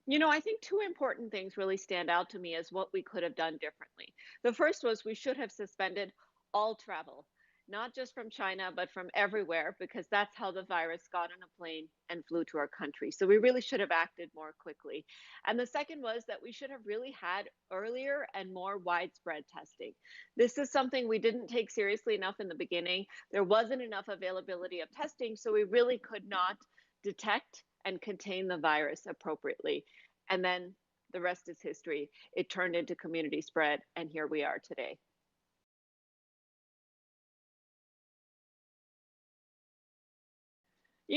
I think two important things really stand out to me as what we could have done differently. The first was we should have suspended all travel, not just from China, but from everywhere, because that's how the virus got on a plane and flew to our country. So we really should have acted more quickly. And the second was that we should have really had earlier and more widespread testing. This is something we didn't take seriously enough in the beginning. There wasn't enough availability of testing, so we really could not detect and contain the virus appropriately. And then the rest is history. It turned into community spread, and here we are today.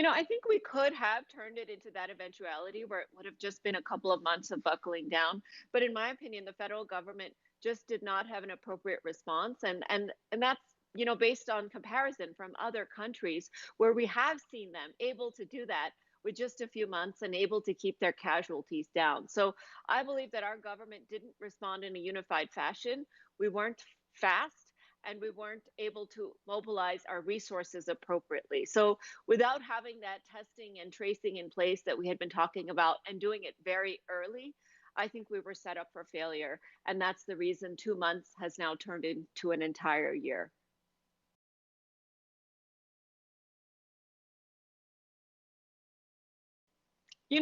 I think we could have turned it into that eventuality where it would have just been a couple of months of buckling down. But in my opinion, the federal government just did not have an appropriate response. And that's, based on comparison from other countries where we have seen them able to do that with just a few months and able to keep their casualties down. So I believe that our government didn't respond in a unified fashion. We weren't fast and we weren't able to mobilize our resources appropriately. So without having that testing and tracing in place that we had been talking about and doing it very early, I think we were set up for failure. And that's the reason 2 months has now turned into an entire year.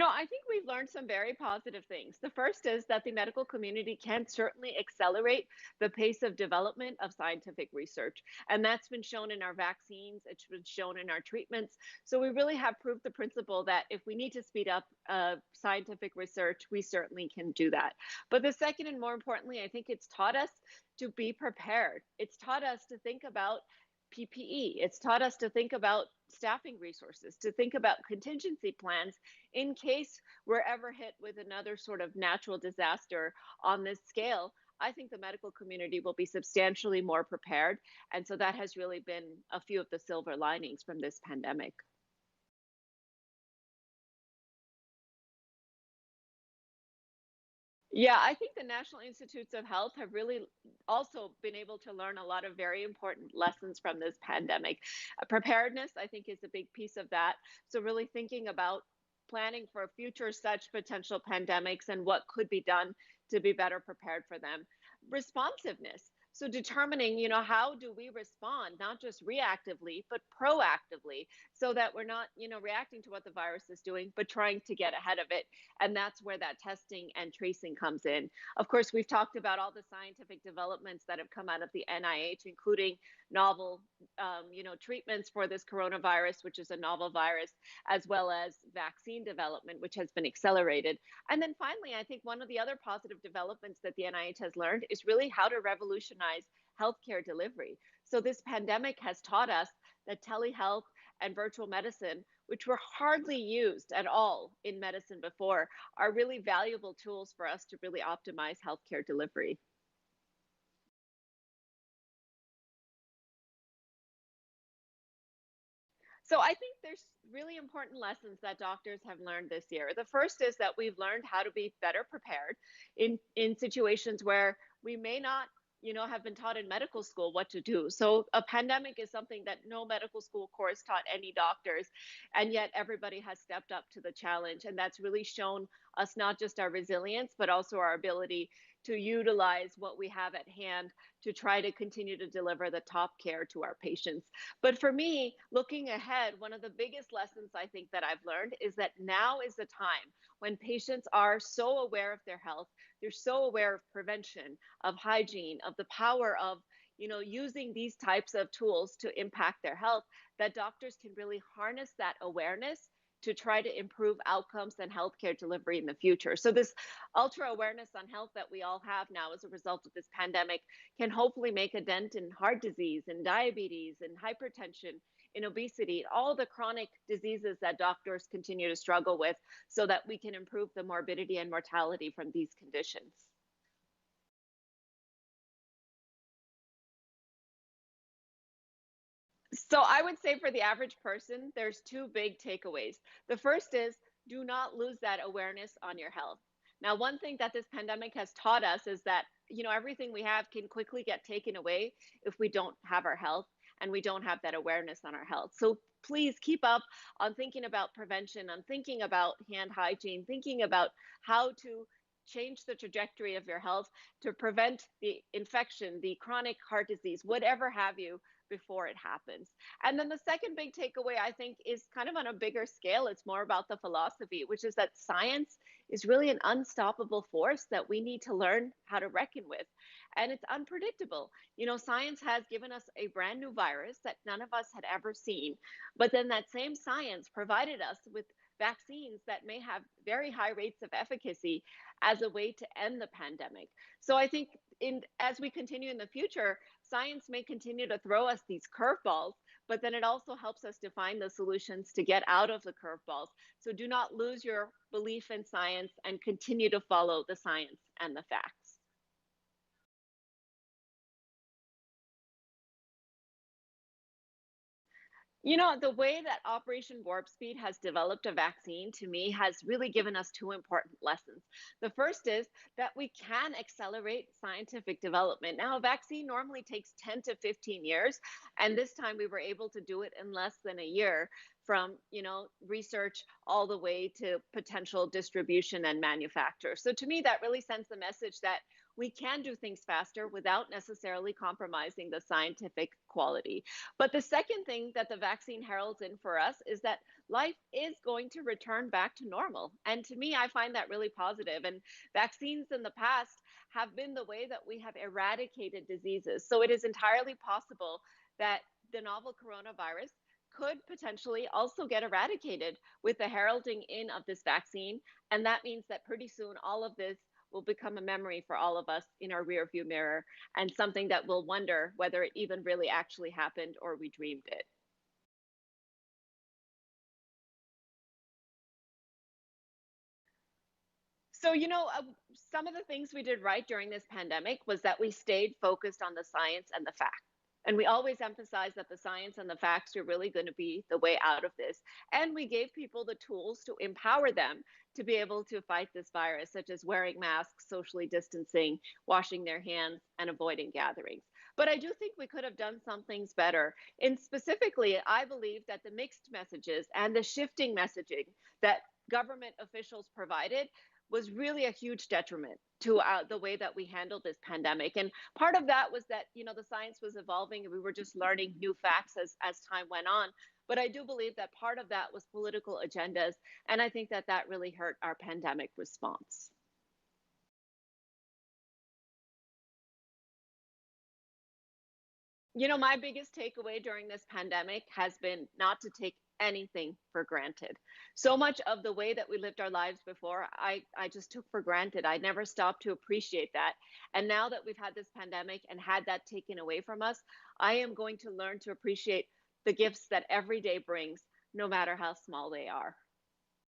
I think we've learned some very positive things. The first is that the medical community can certainly accelerate the pace of development of scientific research. And that's been shown in our vaccines, it's been shown in our treatments. So we really have proved the principle that if we need to speed up scientific research, we certainly can do that. But the second, and more importantly, I think it's taught us to be prepared. It's taught us to think about PPE. It's taught us to think about staffing resources, to think about contingency plans in case we're ever hit with another sort of natural disaster on this scale. I think the medical community will be substantially more prepared. And so that has really been a few of the silver linings from this pandemic. Yeah, I think the National Institutes of Health have really also been able to learn a lot of very important lessons from this pandemic. Preparedness, I think, is a big piece of that. So, really thinking about planning for future such potential pandemics and what could be done to be better prepared for them. Responsiveness. So determining, how do we respond, not just reactively, but proactively, so that we're not, reacting to what the virus is doing, but trying to get ahead of it. And that's where that testing and tracing comes in. Of course, we've talked about all the scientific developments that have come out of the NIH, including novel, treatments for this coronavirus, which is a novel virus, as well as vaccine development, which has been accelerated. And then finally, I think one of the other positive developments that the NIH has learned is really how to revolutionize healthcare delivery. So this pandemic has taught us that telehealth and virtual medicine, which were hardly used at all in medicine before, are really valuable tools for us to really optimize healthcare delivery. So I think there's really important lessons that doctors have learned this year. The first is that we've learned how to be better prepared in situations where we may not, have been taught in medical school what to do. So a pandemic is something that no medical school course taught any doctors, and yet everybody has stepped up to the challenge, and that's really shown us not just our resilience, but also our ability to utilize what we have at hand to try to continue to deliver the top care to our patients. But for me, looking ahead, one of the biggest lessons I think that I've learned is that now is the time when patients are so aware of their health, they're so aware of prevention, of hygiene, of the power of using these types of tools to impact their health, that doctors can really harness that awareness to try to improve outcomes and healthcare delivery in the future. So this ultra awareness on health that we all have now as a result of this pandemic can hopefully make a dent in heart disease and diabetes and hypertension, in obesity, all the chronic diseases that doctors continue to struggle with, so that we can improve the morbidity and mortality from these conditions. So I would say for the average person, there's two big takeaways. The first is do not lose that awareness on your health. Now, one thing that this pandemic has taught us is that, everything we have can quickly get taken away if we don't have our health and we don't have that awareness on our health. So please keep up on thinking about prevention, on thinking about hand hygiene, thinking about how to change the trajectory of your health to prevent the infection, the chronic heart disease, whatever have you, before it happens. And then the second big takeaway, I think, is kind of on a bigger scale. It's more about the philosophy, which is that science is really an unstoppable force that we need to learn how to reckon with. And it's unpredictable. Science has given us a brand new virus that none of us had ever seen. But then that same science provided us with vaccines that may have very high rates of efficacy as a way to end the pandemic. So I think as we continue in the future, science may continue to throw us these curveballs, but then it also helps us to find the solutions to get out of the curveballs. So do not lose your belief in science and continue to follow the science and the facts. The way that Operation Warp Speed has developed a vaccine to me has really given us two important lessons. The first is that we can accelerate scientific development. Now, a vaccine normally takes 10 to 15 years, and this time we were able to do it in less than a year from, research all the way to potential distribution and manufacture. So to me, that really sends the message that we can do things faster without necessarily compromising the scientific quality. But the second thing that the vaccine heralds in for us is that life is going to return back to normal. And to me, I find that really positive. And vaccines in the past have been the way that we have eradicated diseases. So it is entirely possible that the novel coronavirus could potentially also get eradicated with the heralding in of this vaccine. And that means that pretty soon all of this will become a memory for all of us in our rearview mirror, and something that we'll wonder whether it even really actually happened or we dreamed it. So, some of the things we did right during this pandemic was that we stayed focused on the science and the facts. And we always emphasize that the science and the facts are really going to be the way out of this. And we gave people the tools to empower them to be able to fight this virus, such as wearing masks, socially distancing, washing their hands, and avoiding gatherings. But I do think we could have done some things better. And specifically, I believe that the mixed messages and the shifting messaging that government officials provided was really a huge detriment to the way that we handled this pandemic. And part of that was that, the science was evolving and we were just learning new facts as time went on. But I do believe that part of that was political agendas. And I think that that really hurt our pandemic response. My biggest takeaway during this pandemic has been not to take anything for granted. So much of the way that we lived our lives before, I just took for granted. I never stopped to appreciate that. And now that we've had this pandemic and had that taken away from us, I am going to learn to appreciate the gifts that every day brings, no matter how small they are.